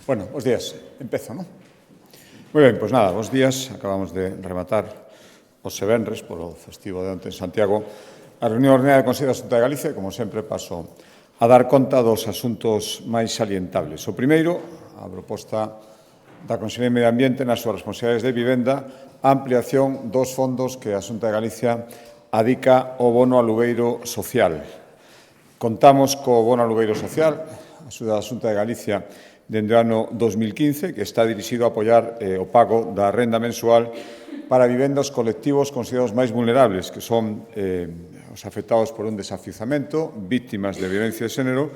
Bueno, bos días. Empezo, non? Moi ben, pois nada, bos días. Acabamos de rematar os venres polo festivo de onte en Santiago a reunión ordinaria do Consello da Xunta de Galicia. Como sempre, paso a dar conta dos asuntos máis salientables. O primeiro, a proposta da Consellería de Medio Ambiente nas súas responsabilidades de vivenda, a ampliación dos fondos que a Xunta de Galicia adica ao bono alugueiro social. Contamos co bono alugueiro social, a axuda da Xunta de Galicia dende o ano 2015, que está dirixido a apoiar o pago da renda mensual para vivendas colectivos considerados máis vulnerables, que son os afectados por un desafiuzamento, vítimas de violencia de xénero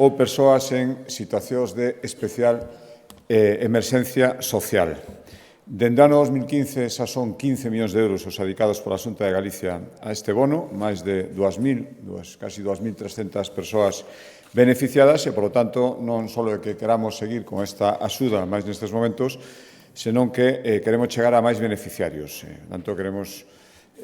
ou persoas en situacións de especial emerxencia social. Dende o ano 2015 xa son 15 millóns de euros os adicados pola Xunta de Galicia a este bono, máis de casi 2.300 persoas beneficiadas e, polo tanto, non só é que queramos seguir con esta axuda máis nestes momentos, senón que queremos chegar a máis beneficiarios. Tanto queremos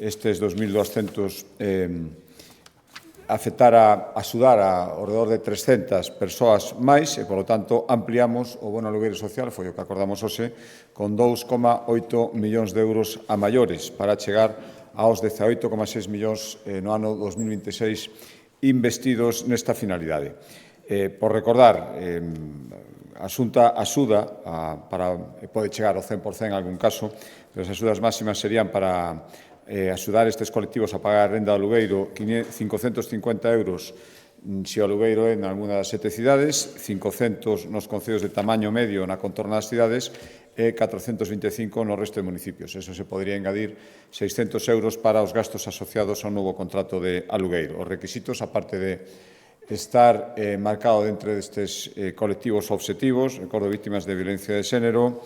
estes 2.200 afectar a axudar ao redor de 300 persoas máis e, polo tanto, ampliamos o bono alugueiro social, foi o que acordamos hoxe, con 2,8 millóns de euros a maiores para chegar aos 18,6 millóns no ano 2026 investidos nesta finalidade. Por recordar, a Xunta axuda pode chegar ao 100% en algún caso, pero as axudas máximas serían para axudar estes colectivos a pagar a renda de alugueiro 550 euros se o alugueiro é en alguna das 7 cidades, 500 nos concellos de tamaño medio na contorna das cidades e 425 no resto de municipios. Eso se podría engadir 600 euros para os gastos asociados ao novo contrato de alugueiro. Os requisitos, aparte de estar marcado dentro destes colectivos obxectivos, recordo vítimas de violencia de xénero,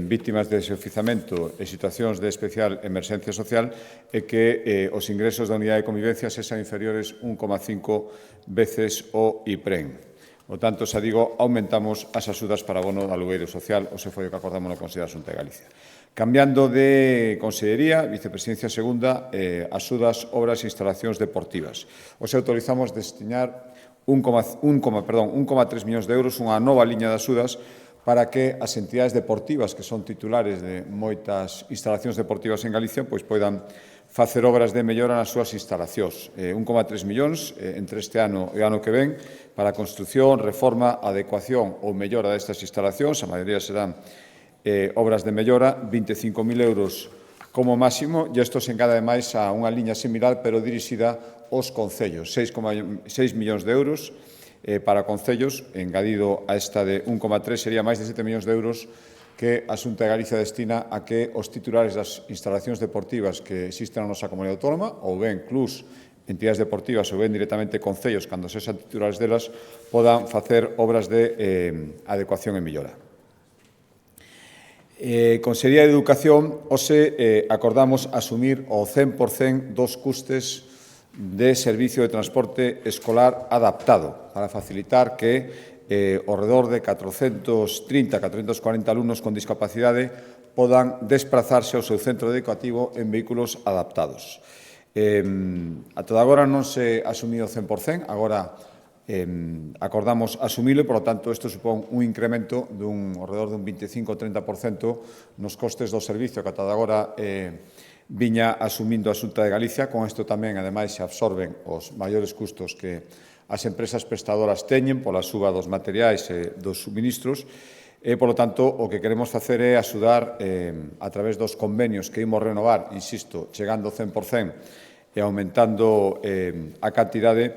vítimas de desafiuzamento e situacións de especial emerxencia social e que os ingresos da unidade de convivencia sexan inferiores 1,5 veces o IPREN. Por tanto, xa digo, aumentamos as axudas para bono de alugueiro social, ou se foi o que acordamos no Consello da Xunta de Galicia. Cambiando de Consellería, Vicepresidencia Segunda, axudas, obras e instalacións deportivas. Hoxe autorizamos destinar 1,3 millóns de euros, unha nova liña de axudas para que as entidades deportivas que son titulares de moitas instalacións deportivas en Galicia pois poidan facer obras de mellora nas súas instalacións. 1,3 millóns entre este ano e o ano que ven para a construción, reforma, adecuación ou mellora destas instalacións. A maioría serán obras de mellora, 25.000 euros como máximo, e isto se engade máis a unha liña similar, pero dirixida aos concellos, 6,6 millóns de euros para concellos, engadido a esta de 1,3, sería máis de 7 millóns de euros que a Xunta de Galicia destina a que os titulares das instalacións deportivas que existen na nosa comunidade autónoma, ou ben clubs, entidades deportivas, ou ben directamente concellos, cando sexan titulares delas, podan facer obras de adecuación e mellora. Consellería de Educación, hoxe acordamos asumir o 100% dos custes de servicio de transporte escolar adaptado para facilitar que ao redor de 430, 440 alumnos con discapacidade podan desplazarse ao seu centro educativo en vehículos adaptados. A toda agora non se asumiu o 100%, agora acordamos asumilo e, por lo tanto, isto supón un incremento ao redor dun 25-30% nos costes do servicio que a toda agora viña asumindo a Xunta de Galicia. Con isto tamén, ademais, se absorben os maiores custos que as empresas prestadoras teñen pola suba dos materiais e dos suministros e, polo tanto, o que queremos facer é axudar a través dos convenios que imos renovar, insisto, chegando ao 100% e aumentando a cantidade,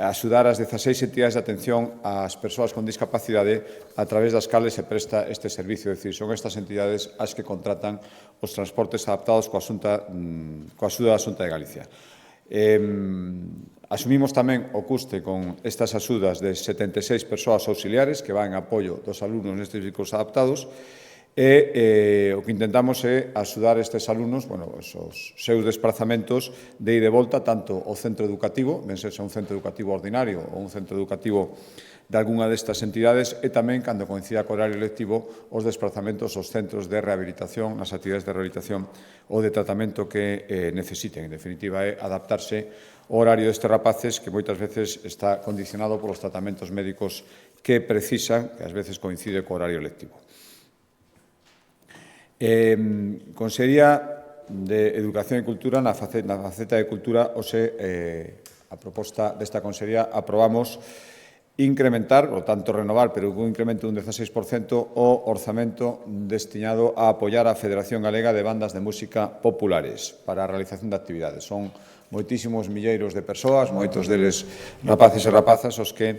axudar as 16 entidades de atención ás persoas con discapacidade a través das cales se presta este servicio. É dicir, son estas entidades as que contratan os transportes adaptados coa axuda da Xunta de Galicia. Asumimos tamén o custe con estas axudas de 76 persoas auxiliares que van en apoio dos alumnos nestes vehículos adaptados e o que intentamos é axudar estes alumnos os seus desplazamentos de ida e volta tanto ao centro educativo, ben sexa un centro educativo ordinario ou un centro educativo de algunha destas entidades e tamén, cando coincida co horario lectivo, os desplazamentos aos centros de rehabilitación, nas actividades de rehabilitación ou de tratamento que necesiten. En definitiva, é adaptarse ao horario destes rapaces que moitas veces está condicionado polos tratamentos médicos que precisan, que ás veces coincide co horario lectivo. Consellería de Educación e Cultura, na faceta de Cultura, a proposta desta Consellería, aprobamos incrementar, por tanto renovar, pero un incremento dun 16%, o orzamento destinado a apoiar a Federación Galega de Bandas de Música Populares para a realización de actividades. Son moitísimos milleiros de persoas, moitos deles rapaces e rapazas, os que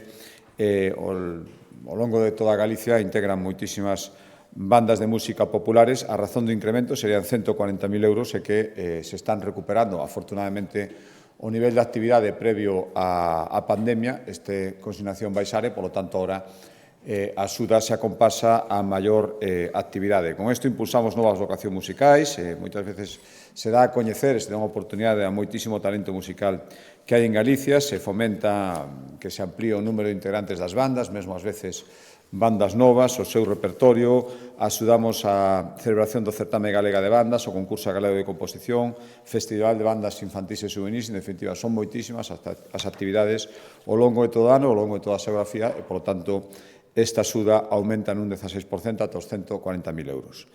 ao longo de toda Galicia integran moitísimas bandas de música populares. A razón do incremento serían 140.000 euros e que se están recuperando, afortunadamente, o nivel de actividade previo á pandemia. Esta consignación baixare, polo tanto, ahora a axuda se acompasa a maior actividade. Con isto impulsamos novas vocacións musicais, moitas veces se dá a coñecer, se dá unha oportunidade a moitísimo talento musical que hai en Galicia, se fomenta que se amplíe o número de integrantes das bandas, mesmo ás veces bandas novas, o seu repertorio, axudamos a celebración do Certame Galega de Bandas, o Concurso Galego de Composición, Festival de Bandas Infantís e Juvenís, en definitiva, son moitísimas as actividades ao longo de todo o ano, ao longo de toda a xeografía, e, polo tanto, esta axuda aumenta nun 16% ata os 140.000 euros.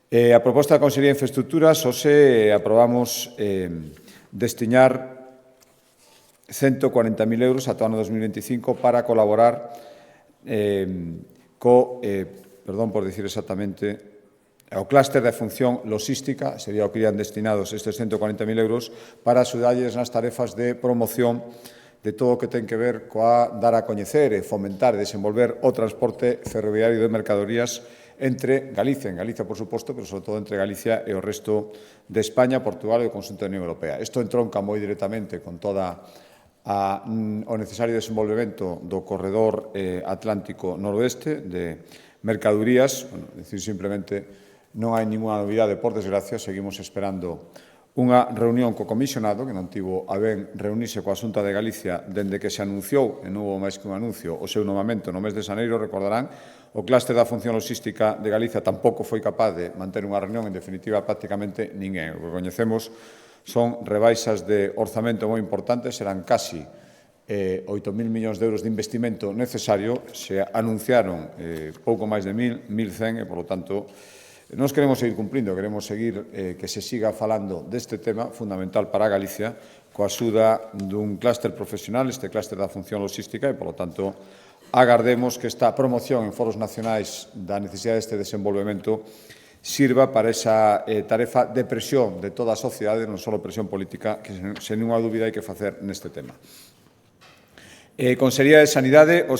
A proposta da Consellería de Infraestructuras, hoxe aprobamos destinar 140.000 euros ata o ano 2025 para colaborar perdón por dicir exactamente, ao clúster de función logística, sería o que irían destinados estes 140.000 euros para axudarlles nas tarefas de promoción de todo o que ten que ver coa dar a coñecer e fomentar e desenvolver o transporte ferroviario de mercadorías entre Galicia, en Galicia, por suposto, pero sobre todo entre Galicia e o resto de España, Portugal e o conxunto da Unión Europea. Isto entronca moi directamente con toda o necesario desenvolvemento do corredor atlántico noroeste de mercadorías. Decir simplemente, non hai ninguna novidade, por desgracia, seguimos esperando unha reunión co comisionado, que non tivo a ben reunirse coa Xunta de Galicia dende que se anunciou, e non houve máis que un anuncio, o seu nomamento no mes de xaneiro, recordarán. O clúster da función logística de Galicia tampouco foi capaz de manter unha reunión, en definitiva, prácticamente ninguén. O que coñecemos son rebaixas de orzamento moi importantes, serán casi 8.000 millóns de euros de investimento necesario, se anunciaron pouco máis de 1.100, e, polo tanto, nos queremos seguir cumprindo, queremos seguir que se siga falando deste tema fundamental para Galicia, coa axuda dun clúster profesional, este clúster da función logística, e, polo tanto, agardemos que esta promoción en foros nacionais da necesidade deste desenvolvemento sirva para esa tarefa de presión de toda a sociedade, non só presión política, que sen ninguna dúbida hai que facer neste tema. Consellería de Sanidade, o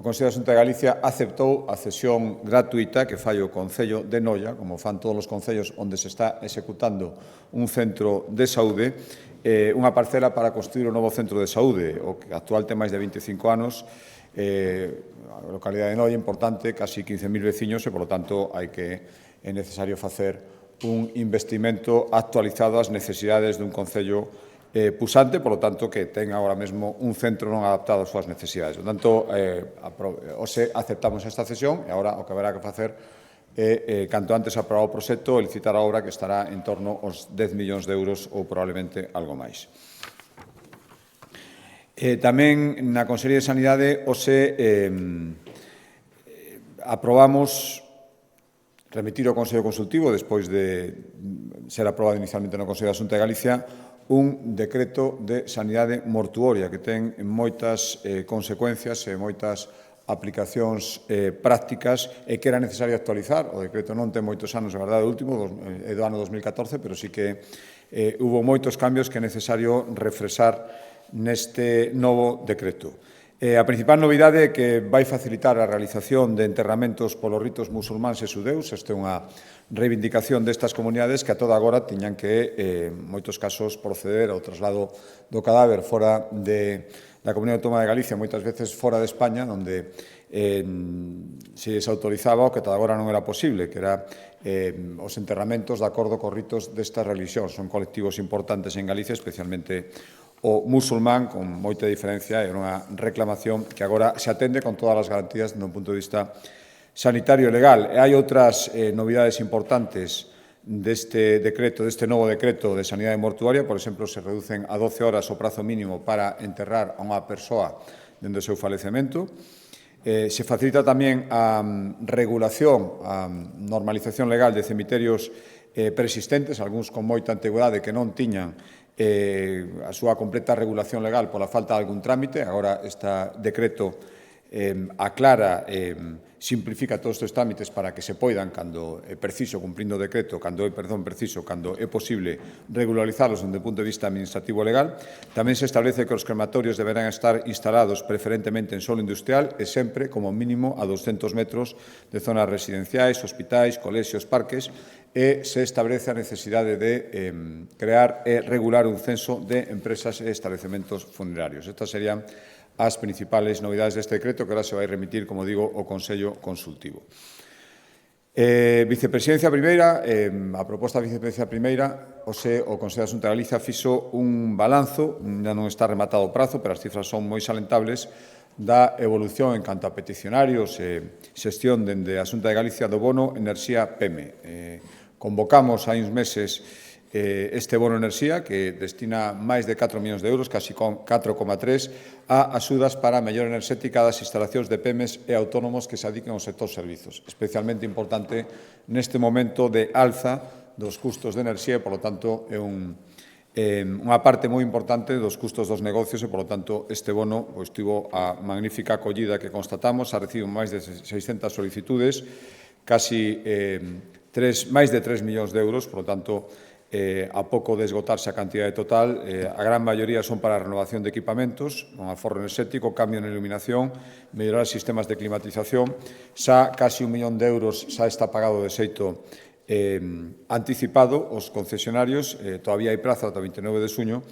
Consello da Xunta de Galicia aceptou a cesión gratuita que fai o Concello de Noia, como fan todos os concellos onde se está executando un centro de saúde, unha parcela para construir un novo centro de saúde, o que actual ten máis de 25 anos, a localidade de Noia, importante, casi 15.000 veciños, e, polo tanto, é necesario facer un investimento actualizado ás necesidades dun concello pusante, polo tanto, que ten agora mesmo un centro non adaptado ás súas necesidades. Por tanto, hoxe aceptamos esta cesión, e agora o que haberá que facer é, canto antes aprobar o proxecto, e licitar a obra, que estará en torno aos 10 millóns de euros ou probablemente algo máis. Tamén na Consellería de Sanidade hoxe aprobamos remitir ao Consello Consultivo, despois de ser aprobado inicialmente no Consello da Xunta de Galicia, un decreto de sanidade mortuoria que ten moitas consecuencias e moitas aplicacións prácticas e que era necesario actualizar. O decreto non ten moitos anos, a verdade, o último é do ano 2014, pero sí que hubo moitos cambios que é necesario refresar neste novo decreto. A principal novidade é que vai facilitar a realización de enterramentos polos ritos musulmáns e xudeus. Esta é unha reivindicación destas comunidades que a toda agora tiñan que, en moitos casos, proceder ao traslado do cadáver fora da Comunidade Autónoma de Galicia, moitas veces fora de España, onde se desautorizaba o que ata agora non era posible, que era os enterramentos de acordo cos ritos destas religións. Son colectivos importantes en Galicia, especialmente o musulmán, con moita diferencia, era unha reclamación que agora se atende con todas as garantías dun punto de vista sanitario e legal. E hai outras novidades importantes deste decreto, deste novo decreto de sanidade mortuaria. Por exemplo, se reducen a 12 horas o prazo mínimo para enterrar a unha persoa dende o seu falecemento. Se facilita tamén a regulación, a normalización legal de cemiterios preexistentes, algúns con moita antigüedade que non tiñan a súa completa regulación legal pola falta de algún trámite. Agora, este decreto aclara, simplifica todos estes trámites para que se poidan, cando é preciso, cumprindo o decreto, cando é posible, regularizalos desde o punto de vista administrativo e legal. Tamén se establece que os crematorios deberán estar instalados preferentemente en solo industrial e sempre, como mínimo, a 200 metros de zonas residenciais, hospitais, colexios, parques, e se establece a necesidade de crear e regular un censo de empresas e establecementos funerarios. Estas serían as principales novidades deste decreto, que ahora se vai remitir, como digo, ao Consello Consultivo. Vicepresidencia Primeira, a proposta da Vicepresidencia Primeira, o Consello da Xunta de Galicia fixo un balanzo, ainda non está rematado o prazo, pero as cifras son moi salentables, da evolución en canto a peticionarios e xestión dende a Xunta de Galicia do bono Enerxía PEME. Convocamos hai uns meses este bono enerxía, que destina máis de 4 millóns de euros, casi 4,3, a axudas para a mellora enerxética das instalacións de PEMES e autónomos que se adiquen ao sector servizos. Especialmente importante neste momento de alza dos custos de enerxía e, polo tanto, é unha parte moi importante dos custos dos negocios e, polo tanto, este bono tivo a magnífica acollida que constatamos. Ha recibido máis de 600 solicitudes, casi máis de 3 millóns de euros, por lo tanto, a pouco de esgotarse a cantidade total, a gran maioría son para a renovación de equipamentos, con aforro enerxético, cambio na iluminación, mellorar sistemas de climatización. Xa casi 1 millón de euros xa está pagado de xeito anticipado os concesionarios, todavía hai prazo ata o 29 de xuño,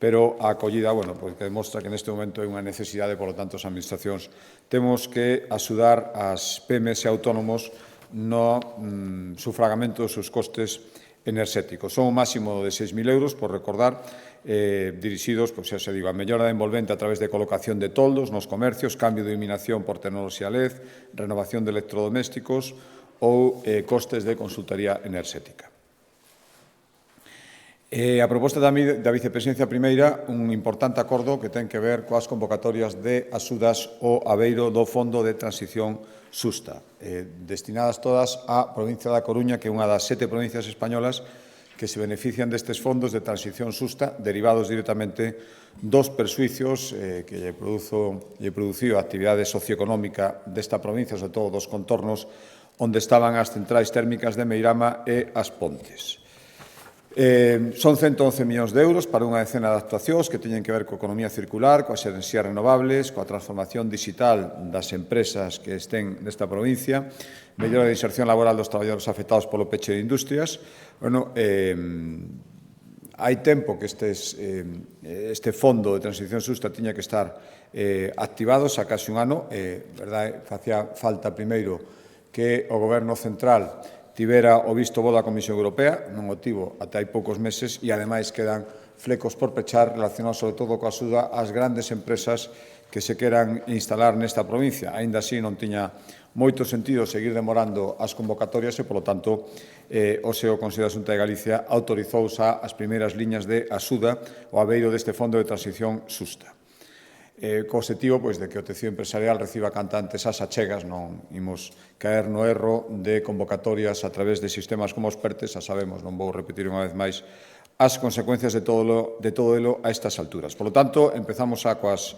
pero a acollida, que demostra que neste momento hai unha necesidade, polo tanto, as administracións temos que axudar as PEMES e autónomos no sufragamento dos seus costes enerxéticos. Son un máximo de 6.000 euros, por recordar, dirixidos, a mellora da envolvente a través de colocación de toldos nos comercios, cambio de iluminación por tecnoloxía LED, renovación de electrodomésticos ou costes de consultoría enerxética. A proposta da Vicepresidencia Primeira, un importante acordo que ten que ver coas convocatorias de axudas ao abeiro do Fondo de Transición Xusta, destinadas todas á provincia da Coruña, que é unha das 7 provincias españolas que se benefician destes fondos de transición xusta, derivados directamente dos persuicios que lle produciu a actividade socioeconómica desta provincia, sobre todo dos contornos onde estaban as centrais térmicas de Meirama e as Pontes. Son 111 millóns de euros para unha decena de actuacións que teñen que ver coa economía circular, coas enerxías renovables, coa transformación digital das empresas que estén nesta provincia, mellora de inserción laboral dos traballadores afectados polo peche de industrias. Hai tempo que este fondo de transición xusta tiña que estar activado, xa case un ano. Facía falta primeiro que o Goberno central tivera o visto bo da Comisión Europea, non o tivo ata hai poucos meses, e, ademais, quedan flecos por pechar relacionados, sobre todo, coa axuda ás grandes empresas que se queran instalar nesta provincia. Aínda así, non tiña moito sentido seguir demorando as convocatorias e, polo tanto, o Consello da Xunta de Galicia autorizou xa as primeiras liñas de axuda ao abeiro deste Fondo de Transición Xusta. Co objetivo de que o tecido empresarial reciba canta antes as achegas, non imos caer no erro de convocatorias a través de sistemas como os PERTE. Xa sabemos, non vou repetir unha vez máis, as consecuencias de todo elo a estas alturas. Por lo tanto, empezamos xa coas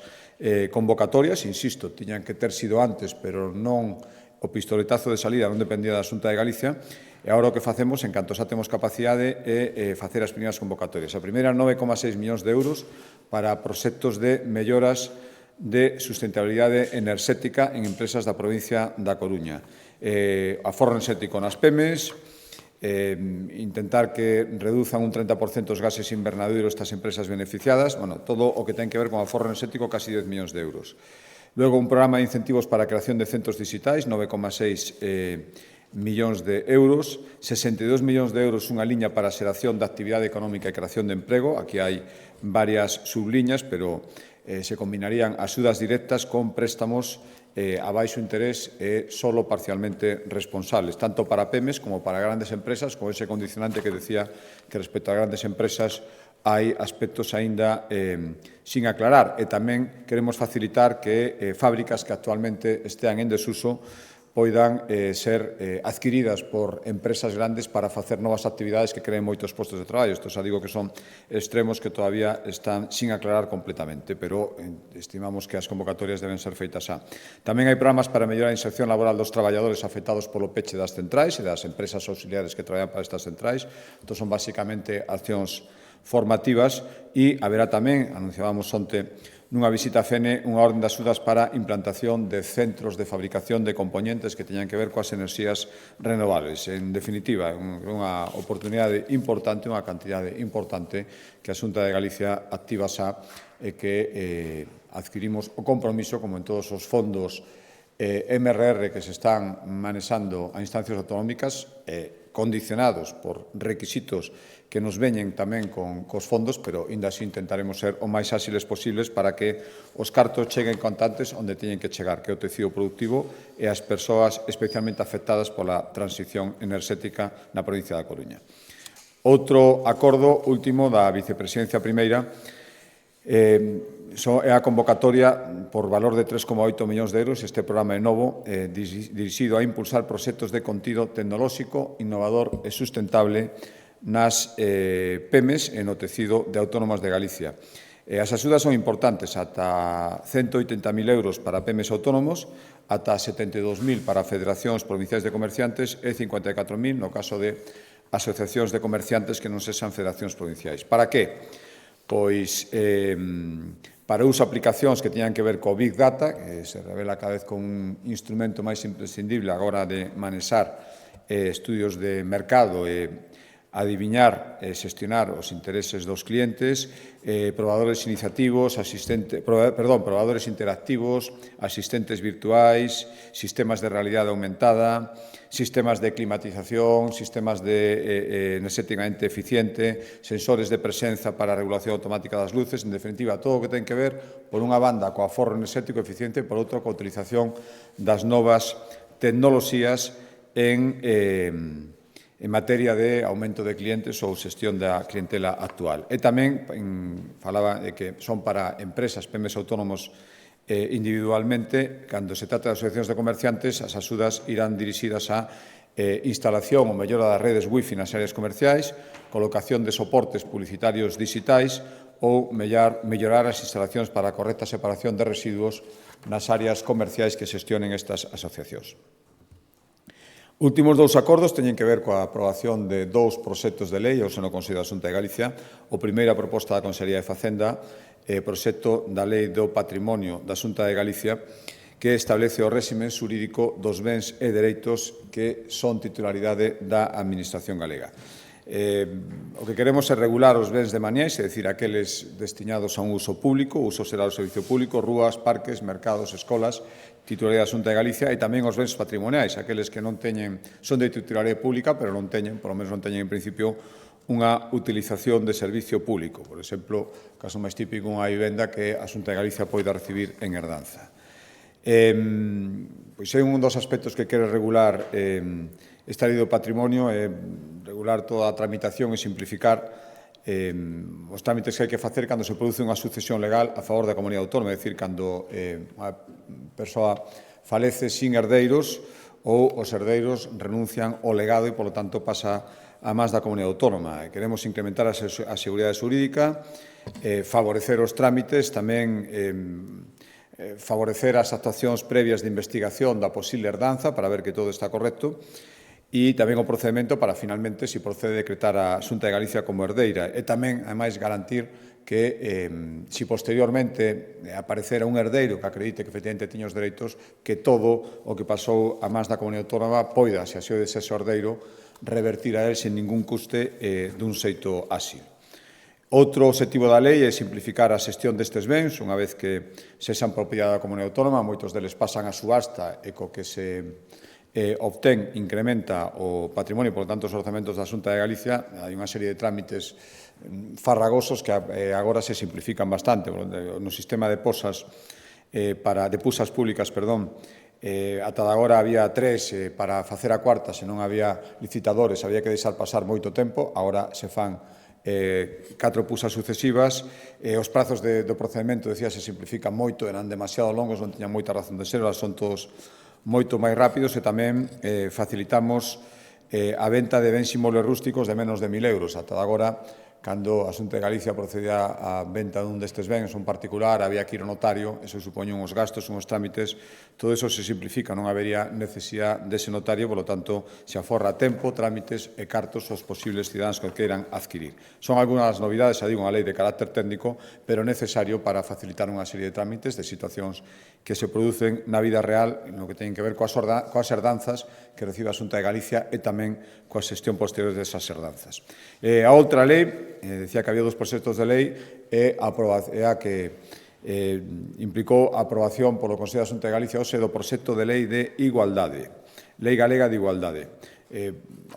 convocatorias, insisto, tiñan que ter sido antes, pero non o pistoletazo de salida non dependía da Xunta de Galicia, e agora o que facemos, en canto xa temos capacidade, é facer as primeiras convocatorias. A primeira, 9,6 millóns de euros para proxectos de melloras de sustentabilidade enerxética en empresas da provincia da Coruña. Aforro enerxético nas PEMES, intentar que reduzan un 30% os gases invernadoiros estas empresas beneficiadas, todo o que ten que ver con aforro enerxético, casi 10 millóns de euros. Logo, un programa de incentivos para a creación de centros digitais, 9,6 millóns de euros, 62 millóns de euros unha liña para a xeración de actividade económica e creación de emprego. Aquí hai varias subliñas, pero se combinarían axudas directas con préstamos a baixo interés e solo parcialmente responsables, tanto para PEMES como para grandes empresas, con ese condicionante que decía que respecto a grandes empresas hai aspectos aínda sin aclarar e tamén queremos facilitar que fábricas que actualmente estean en desuso poidan ser adquiridas por empresas grandes para facer novas actividades que creen moitos postos de traballo. Isto xa digo que son extremos que todavía están sin aclarar completamente, pero estimamos que as convocatorias deben ser feitas xa. Tamén hai programas para mellorar a inserción laboral dos traballadores afectados polo peche das centrais e das empresas auxiliares que traballan para estas centrais. Isto son basicamente accións formativas e haberá tamén, anunciábamos onte, nunha visita a FENE, unha orden de axudas para a implantación de centros de fabricación de componentes que teñan que ver coas enerxías renovables. En definitiva, unha oportunidade importante, unha cantidade importante que a Xunta de Galicia activa xa e que adquirimos o compromiso, como en todos os fondos MRR que se están manexando a instancias autonómicas, condicionados por requisitos que nos veñen tamén cos fondos, pero ainda así intentaremos ser o máis áxiles posibles para que os cartos cheguen contantes onde teñen que chegar, que é o tecido productivo e as persoas especialmente afectadas pola transición enerxética na provincia da Coruña. Outro acordo último da vicepresidencia primeira é a convocatoria por valor de 3,8 millóns de euros. Este programa é novo, dirixido a impulsar proxectos de contido tecnolóxico, innovador e sustentable nas PEMES e no tecido de autónomas de Galicia. As axudas son importantes, ata 180.000 euros para PEMES autónomos, ata 72.000 para federacións provinciais de comerciantes e 54.000 no caso de asociacións de comerciantes que non sexan federacións provinciais. Para que? Pois para uso aplicacións que teñan que ver co Big Data, que se revela cada vez como un instrumento máis imprescindible agora de manexar estudios de mercado e adiviñar e xestionar os intereses dos clientes, probadores iniciativos, probadores interactivos, asistentes virtuais, sistemas de realidade aumentada, sistemas de climatización, sistemas de enerxéticamente eficiente, sensores de presenza para a regulación automática das luces, en definitiva, todo o que ten que ver, por unha banda, co aforro enerxético eficiente, por outra, coa utilización das novas tecnoloxías en materia de aumento de clientes ou xestión da clientela actual. E tamén falaba de que son para empresas, PEMES autónomos individualmente, cando se trata de asociacións de comerciantes, as axudas irán dirixidas a instalación ou mellora das redes wifi nas áreas comerciais, colocación de soportes publicitarios digitais ou mellorar as instalacións para a correcta separación de residuos nas áreas comerciais que xestionen estas asociacións. Últimos dous acordos teñen que ver coa aprobación de dous proxectos de lei ao seno do Consello da Xunta de Galicia. O primeiro, a proposta da Consellería de Facenda, proxecto da Lei do Patrimonio da Xunta de Galicia, que establece o réxime xurídico dos bens e dereitos que son titularidade da Administración galega. O que queremos é regular os bens de maniais, é dicir, aqueles destinados a un uso público, o uso será o servicio público, rúas, parques, mercados, escolas, titularidade da Xunta de Galicia, e tamén os bens patrimoniais, aqueles que non teñen, son de titularidade pública, pero non teñen, polo menos non teñen en principio, unha utilización de servicio público. Por exemplo, o caso máis típico, unha vivenda que a Xunta de Galicia poida recibir en herdanza. Pois é un dos aspectos que quere regular esta lei do patrimonio, regular toda a tramitación e simplificar os trámites que hai que facer cando se produce unha sucesión legal a favor da comunidade autónoma, é dicir, cando unha persoa falece sin herdeiros ou os herdeiros renuncian ao legado e, polo tanto, pasa a máis da comunidade autónoma. Queremos incrementar a seguridade xurídica, favorecer os trámites, tamén favorecer as actuacións previas de investigación da posible herdanza para ver que todo está correcto, e tamén o procedimento para, finalmente, se procede decretar a Xunta de Galicia como herdeira. E tamén, ademais, garantir que, se posteriormente aparecera un herdeiro que acredite que efectivamente tiña os dereitos, que todo o que pasou a máis da comunidade autónoma poida, se así o desese o herdeiro, revertir a él sen ningún custe dun xeito áxil. Outro obxectivo da lei é simplificar a xestión destes bens, unha vez que sexan propiedade da comunidade autónoma, moitos deles pasan a subasta e co que se obtén, incrementa o patrimonio, por tanto, os orzamentos da Xunta de Galicia. Hai unha serie de trámites farragosos que agora se simplifican bastante. No sistema de posas, de pusas públicas, ata agora había 3 para facer a cuarta, se non había licitadores, había que deixar pasar moito tempo, agora se fan 4 pusas sucesivas. Os prazos do procedimento, decía, se simplifican moito, eran demasiado longos, non tiñan moita razón de ser, son todos moito máis rápidos e tamén facilitamos a venta de bens inmobles rústicos de menos de 1.000 euros. Ata agora, cando a Xunta de Galicia procedía á venta dun destes bens, un particular, había que ir ao notario, eso supoñe uns gastos, uns trámites, todo eso se simplifica, non habería necesidade dese notario, polo tanto, se aforra tempo, trámites e cartos aos posibles cidadáns que queiran adquirir. Son algunhas das novidades, xa digo, unha lei de carácter técnico, pero necesario para facilitar unha serie de trámites de situacións que se producen na vida real, no que teñen que ver coas herdanzas que recibe a Xunta de Galicia e tamén coa xestión posterior desas herdanzas. A outra lei, decía que había 2 proxectos de lei, é a que implicou a aprobación polo Consello da Xunta de Galicia hoxe do proxecto de lei de igualdade, Lei Galega de Igualdade.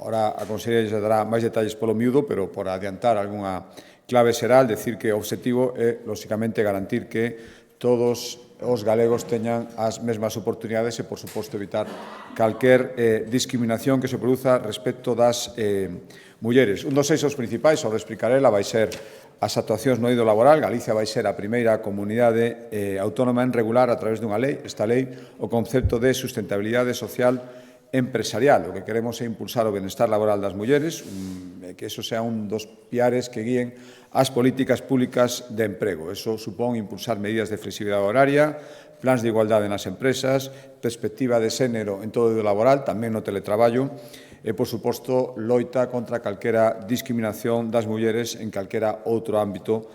Ora a Conselleira xa dará máis detalles polo miúdo, pero por adiantar algunha clave xeral, decir que o obxectivo é, lóxicamente, garantir que todos os galegos teñan as mesmas oportunidades e, por suposto, evitar calquer discriminación que se produza respecto das mulleres. Un dos eixos principais, sobre explicarela, vai ser as actuacións no eido laboral. Galicia vai ser a primeira comunidade autónoma en regular a través dunha lei, esta lei, o concepto de sustentabilidade social empresarial. O que queremos é impulsar o benestar laboral das mulleres, que eso sea un dos piares que guíen as políticas públicas de emprego. Eso supón impulsar medidas de flexibilidade horaria, plans de igualdade nas empresas, perspectiva de xénero en todo o laboral, tamén no teletraballo, e, por suposto, loita contra calquera discriminación das mulleres en calquera outro ámbito,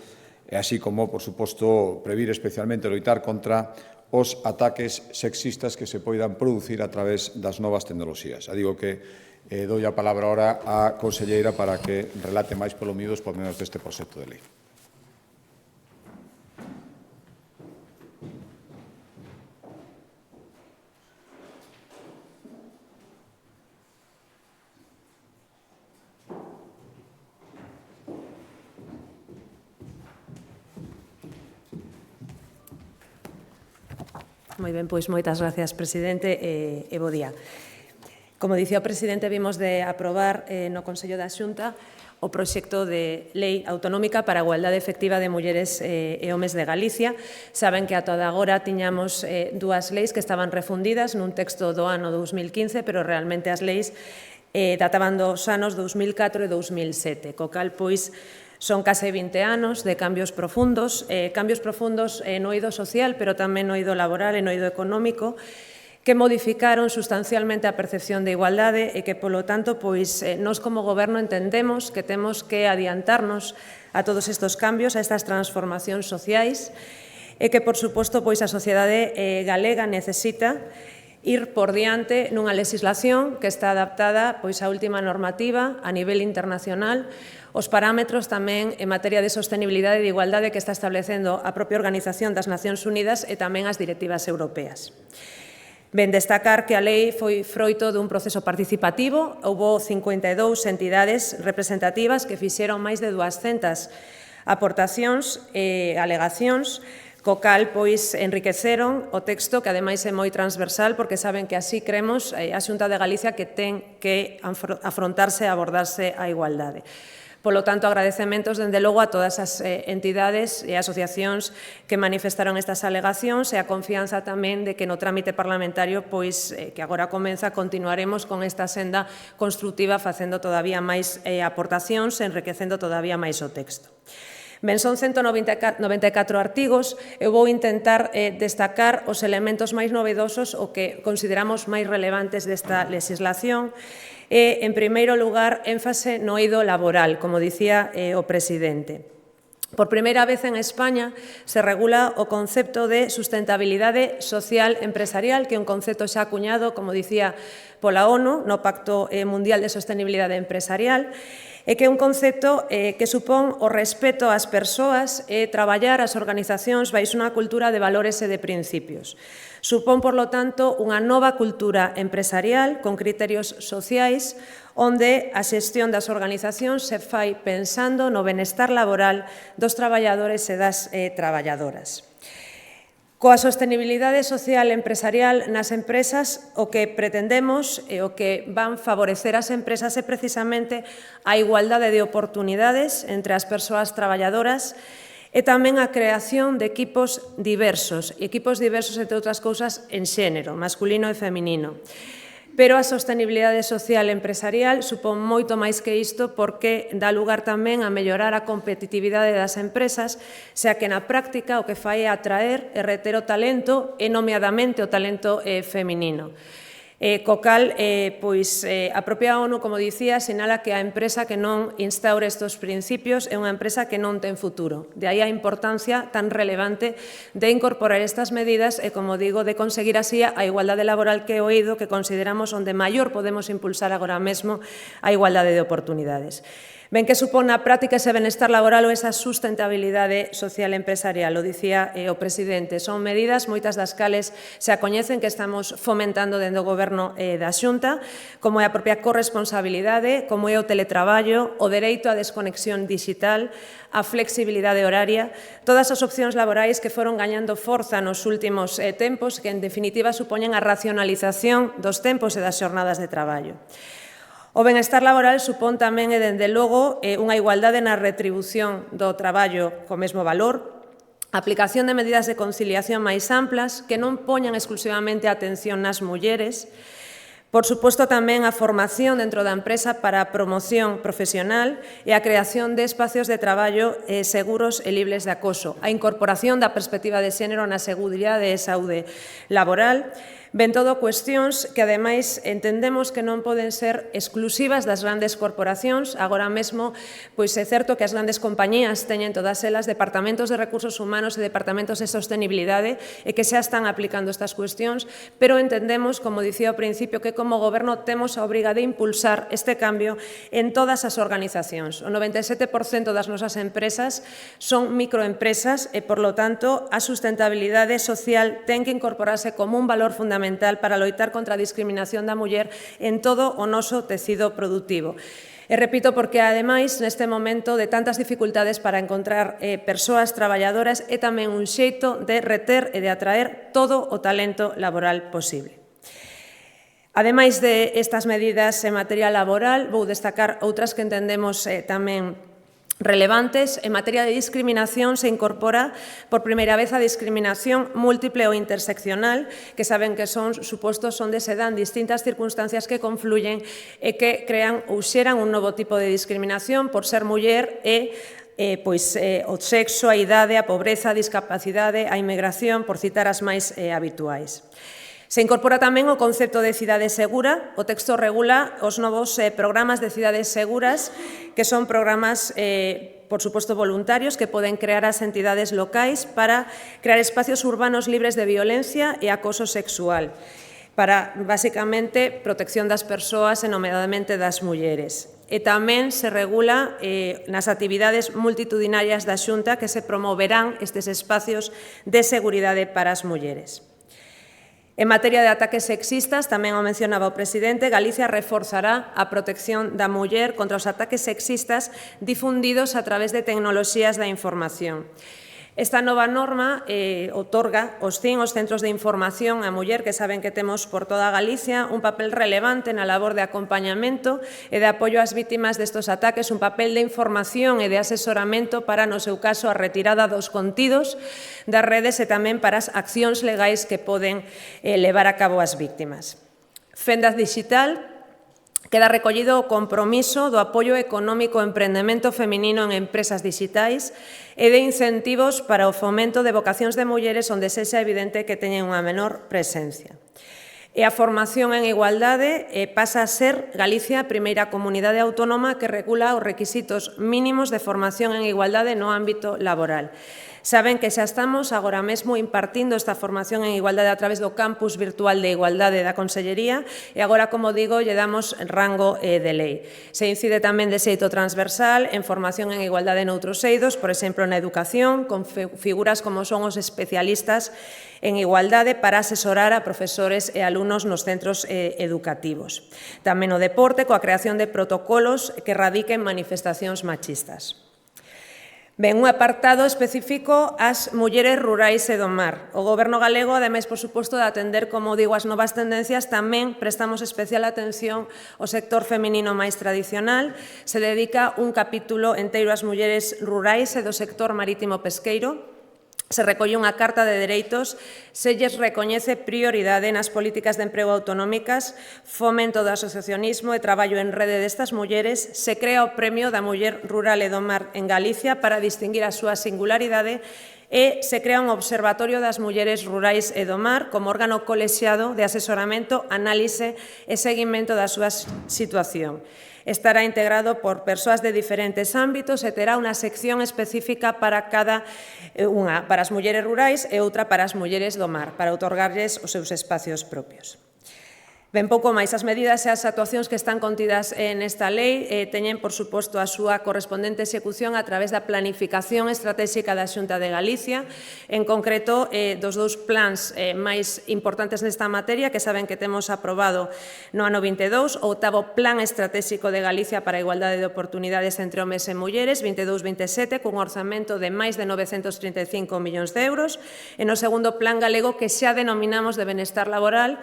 e así como, por suposto, previr especialmente loitar contra os ataques sexistas que se poidan producir a través das novas tecnoloxías. Digo que dou a palabra ahora á conselleira para que relate máis polo miúdo os pormenores deste proxecto de lei. Moi ben, pois moitas gracias, presidente, e bo día. Como dicía o presidente, vimos de aprobar no Consello da Xunta o proxecto de Lei Autonómica para a Igualdade Efectiva de Mulleres e Homes de Galicia. Saben que ata agora tiñamos 2 leis que estaban refundidas nun texto do ano 2015, pero realmente as leis databan dos anos 2004 e 2007, co cal, pois, son case 20 anos de cambios profundos no eido social, pero tamén no eido laboral e no eido económico, que modificaron sustancialmente a percepción de igualdade e que, polo tanto, pois, nós como Goberno entendemos que temos que adiantarnos a todos estes cambios, a estas transformacións sociais, e que, por suposto, pois, a sociedade galega necesita ir por diante nunha legislación que está adaptada pois, á última normativa a nivel internacional, os parámetros tamén en materia de sostenibilidade e de igualdade que está establecendo a propia Organización das Nacións Unidas e tamén as directivas europeas. Ben, destacar que a lei foi froito dun proceso participativo. Houbo 52 entidades representativas que fixeron máis de 200 aportacións e alegacións, co cal, pois, enriqueceron o texto, que ademais é moi transversal, porque saben que así cremos a Xunta de Galicia que ten que afrontarse e abordarse a igualdade. Polo tanto, agradecementos, dende logo, a todas as entidades e asociacións que manifestaron estas alegacións e a confianza tamén de que no trámite parlamentario, pois, que agora comeza, continuaremos con esta senda constructiva facendo todavía máis aportacións e enriquecendo todavía máis o texto. Ben, son 194 artigos. Eu vou intentar destacar os elementos máis novedosos o que consideramos máis relevantes desta legislación. En primeiro lugar, énfase no eido laboral, como dicía o presidente. Por primeira vez en España se regula o concepto de sustentabilidade social empresarial, que é un concepto xa acuñado, como dicía, pola ONU, no Pacto Mundial de Sostenibilidade Empresarial, e que é un concepto que supón o respeto ás persoas e traballar as organizacións baixo unha cultura de valores e de principios. Supón, por lo tanto, unha nova cultura empresarial con criterios sociais onde a xestión das organizacións se fai pensando no benestar laboral dos traballadores e das traballadoras. Coa sostenibilidade social e empresarial nas empresas, o que pretendemos e o que van favorecer as empresas é precisamente a igualdade de oportunidades entre as persoas traballadoras e tamén a creación de equipos diversos, entre outras cousas, en xénero, masculino e feminino. Pero a sostenibilidade social e empresarial supón moito máis que isto porque dá lugar tamén a mellorar a competitividade das empresas, xa que na práctica o que fai é atraer e reter o talento e nomeadamente o talento feminino. Co cal, a propia ONU, como dicía, sinala que a empresa que non instaure estes principios é unha empresa que non ten futuro. De aí a importancia tan relevante de incorporar estas medidas e, como digo, de conseguir así a igualdade laboral que he oído, que consideramos onde maior podemos impulsar agora mesmo a igualdade de oportunidades. Ben, que supón na práctica ese benestar laboral ou esa sustentabilidade social e empresarial? O dicía o presidente, son medidas, moitas das cales se coñecen que estamos fomentando dentro do Goberno da Xunta, como é a propia corresponsabilidade, como é o teletraballo, o dereito á desconexión digital, a flexibilidade horaria, todas as opcións laborais que foron gañando forza nos últimos tempos, que en definitiva supoñen a racionalización dos tempos e das xornadas de traballo. O benestar laboral supón tamén, e dende logo, unha igualdade na retribución do traballo co mesmo valor, a aplicación de medidas de conciliación máis amplas que non poñan exclusivamente a atención nas mulleres, por suposto tamén a formación dentro da empresa para a promoción profesional e a creación de espacios de traballo seguros e libres de acoso, a incorporación da perspectiva de xénero na seguridade e saúde laboral. Ben todo cuestións que, ademais, entendemos que non poden ser exclusivas das grandes corporacións. Agora mesmo, pois é certo que as grandes compañías teñen todas elas departamentos de recursos humanos e departamentos de sostenibilidade e que xa están aplicando estas cuestións, pero entendemos, como dicía ao principio, que como Goberno temos a obriga de impulsar este cambio en todas as organizacións. O 97% das nosas empresas son microempresas e, por lo tanto, a sustentabilidade social ten que incorporarse como un valor fundamental para loitar contra a discriminación da muller en todo o noso tecido productivo. E repito, porque, ademais, neste momento de tantas dificultades para encontrar persoas traballadoras, é tamén un xeito de reter e de atraer todo o talento laboral posible. Ademais de estas medidas en materia laboral, vou destacar outras que entendemos tamén relevantes. En materia de discriminación se incorpora por primeira vez a discriminación múltiple ou interseccional, que saben que son supostos onde se dan distintas circunstancias que confluyen e que crean ou xeran un novo tipo de discriminación por ser muller e o sexo, a idade, a pobreza, a discapacidade, a inmigración, por citar as máis habituais. Se incorpora tamén o concepto de cidade segura. O texto regula os novos programas de cidades seguras, que son programas, por suposto, voluntarios que poden crear as entidades locais para crear espacios urbanos libres de violencia e acoso sexual, para, basicamente, protección das persoas e, nomeadamente, das mulleres. E tamén se regula nas actividades multitudinarias da Xunta que se promoverán estes espacios de seguridade para as mulleres. En materia de ataques sexistas, tamén o mencionaba o presidente, Galicia reforzará a protección da muller contra os ataques sexistas difundidos a través de tecnoloxías da información. Esta nova norma outorga aos centros de información á muller, que saben que temos por toda Galicia, un papel relevante na labor de acompañamento e de apoio ás vítimas destes ataques, un papel de información e de asesoramento para, no seu caso, a retirada dos contidos das redes e tamén para as accións legais que poden levar a cabo as vítimas. Fenda Digital. Queda recollido o compromiso do apoio económico ao emprendemento feminino en empresas digitais e de incentivos para o fomento de vocacións de mulleres onde sexa evidente que teñen unha menor presencia. E a formación en igualdade pasa a ser Galicia a primeira comunidade autónoma que regula os requisitos mínimos de formación en igualdade no ámbito laboral. Saben que xa estamos agora mesmo impartindo esta formación en igualdade a través do campus virtual de igualdade da Consellería e agora, como digo, lle damos rango de lei. Se incide tamén de xeito transversal en formación en igualdade noutros eidos, por exemplo, na educación, con figuras como son os especialistas en igualdade para asesorar a profesores e alumnos nos centros educativos. Tamén o deporte, coa creación de protocolos que erradiquen manifestacións machistas. Ben, un apartado específico ás mulleres rurais e do mar. O Goberno galego, ademais, por suposto, de atender, como digo, as novas tendencias, tamén prestamos especial atención ao sector feminino máis tradicional. Se dedica un capítulo enteiro ás mulleres rurais e do sector marítimo pesqueiro. Se recolle unha carta de dereitos, se lles recoñece prioridade nas políticas de emprego autonómicas, fomento do asociacionismo e traballo en rede destas mulleres, se crea o Premio da Muller Rural e do Mar en Galicia para distinguir a súa singularidade e se crea un observatorio das mulleres rurais e do mar como órgano colexiado de asesoramento, análise e seguimento da súa situación. Estará integrado por persoas de diferentes ámbitos e terá unha sección específica para cada unha, para as mulleres rurais e outra para as mulleres do mar, para outorgarlles os seus espacios propios. Ben, pouco máis, as medidas e as actuacións que están contidas nesta lei teñen, por suposto, a súa correspondente execución a través da planificación estratégica da Xunta de Galicia, en concreto dos dous plans máis importantes nesta materia, que saben que temos aprobado no ano 22, o 8º Plan Estratégico de Galicia para a Igualdade de Oportunidades entre Homes e Mulleres, 22-27, cun orzamento de máis de 935 millóns de euros, e no segundo Plan Galego, que xa denominamos de Benestar Laboral,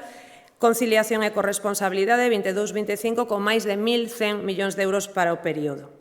Conciliación e Corresponsabilidade 22-25 con máis de 1.100 millóns de euros para o período.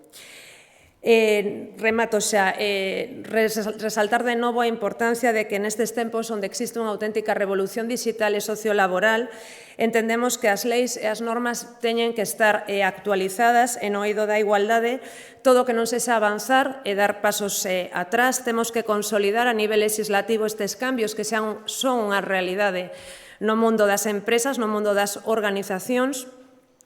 Remato xa, resaltar de novo a importancia de que nestes tempos onde existe unha auténtica revolución digital e sociolaboral, entendemos que as leis e as normas teñen que estar actualizadas e no eido da igualdade. Todo o que non sexa avanzar e dar pasos atrás, temos que consolidar a nivel legislativo estes cambios que son unha realidade no mundo das empresas, no mundo das organizacións,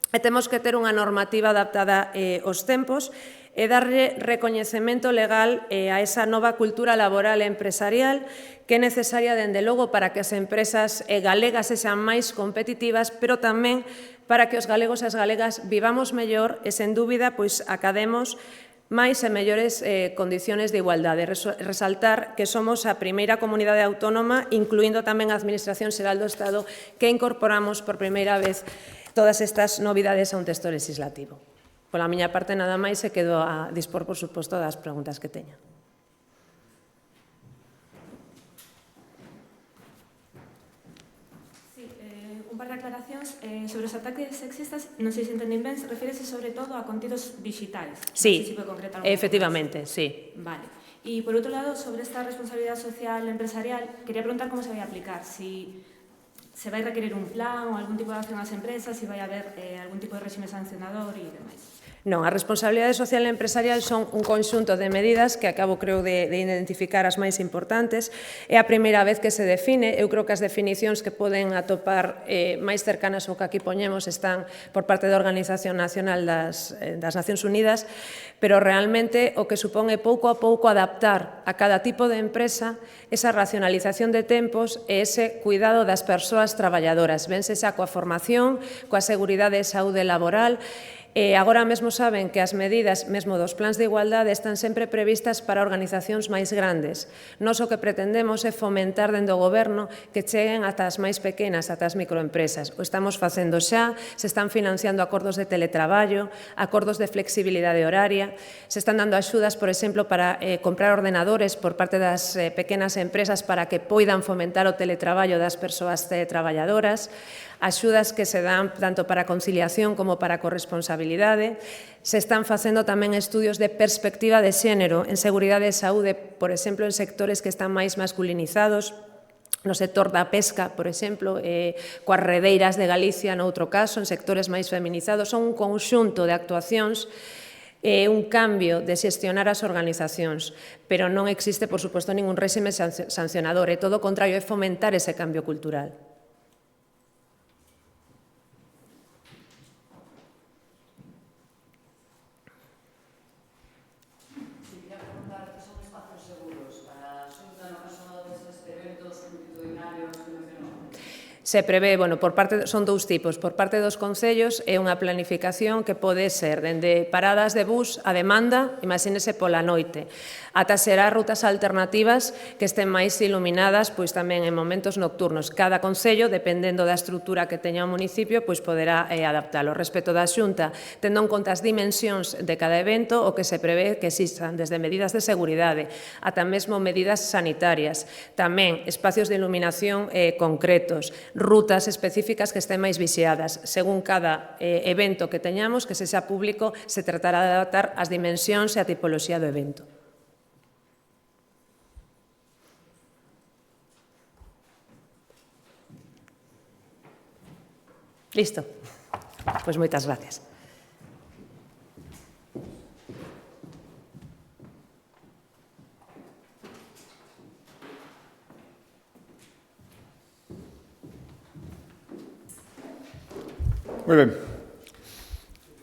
e temos que ter unha normativa adaptada aos tempos e darlle recoñecemento legal a esa nova cultura laboral e empresarial que é necesaria, dende logo, para que as empresas galegas sexan máis competitivas, pero tamén para que os galegos e as galegas vivamos mellor e, sen dúbida, pois academos máis e mellores condiciones de igualdade. Resaltar que somos a primeira comunidade autónoma, incluindo tamén a Administración Xeral do Estado, que incorporamos por primeira vez todas estas novidades a un texto legislativo. Pola miña parte, nada máis, e quedo a dispor, por suposto, das preguntas que teña. Un par de aclaracións sobre os ataques sexistas, non sei se entendín ben, se refírese sobre todo a contidos digitais. Sí, non sei se pode concretar efectivamente, sí. Vale. E, por outro lado, sobre esta responsabilidade social empresarial, quería preguntar como se vai aplicar, si se vai requerir un plan ou algún tipo de acción ás empresas, si vai haber algún tipo de réxime sancionador e demais. Non, a responsabilidade social e empresarial son un conxunto de medidas que acabo, creo, de identificar as máis importantes. É a primeira vez que se define. Eu creo que as definicións que poden atopar máis cercanas ao que aquí poñemos están por parte da Organización Nacional das Nacións Unidas, pero realmente o que supón é pouco a pouco adaptar a cada tipo de empresa esa racionalización de tempos e ese cuidado das persoas traballadoras. Vense xa coa formación, coa seguridade e saúde laboral. Agora mesmo saben que as medidas, mesmo dos plans de igualdade, están sempre previstas para organizacións máis grandes. Nós o que pretendemos é fomentar dende o Goberno que cheguen ata as máis pequenas, ata as microempresas. O estamos facendo xa, se están financiando acordos de teletraballo, acordos de flexibilidade horaria, se están dando axudas, por exemplo, para comprar ordenadores por parte das pequenas empresas para que poidan fomentar o teletraballo das persoas traballadoras, axudas que se dan tanto para conciliación como para corresponsabilidade. Se están facendo tamén estudios de perspectiva de xénero en seguridade e saúde, por exemplo, en sectores que están máis masculinizados, no sector da pesca, por exemplo, coas redeiras de Galicia, noutro caso, en sectores máis feminizados. Son un conxunto de actuacións un cambio de xestionar as organizacións, pero non existe, por suposto, ningún réxime sancionador, e todo o contrario, é fomentar ese cambio cultural. Se prevé, son dous tipos. Por parte dos concellos é unha planificación que pode ser dende paradas de bus a demanda, imagínese pola noite, ata será rutas alternativas que estén máis iluminadas pois tamén en momentos nocturnos. Cada concello, dependendo da estrutura que teña o municipio, pois poderá adaptalo. Respecto da Xunta, tendo en conta as dimensións de cada evento, o que se prevé que existan desde medidas de seguridade ata mesmo medidas sanitarias, tamén espacios de iluminación concretos, rutas específicas que estén máis vixiadas. Según cada evento que teñamos, que se xa público, se tratará de adaptar as dimensións e a tipoloxía do evento. Listo. Pois moitas gracias. Moi ben.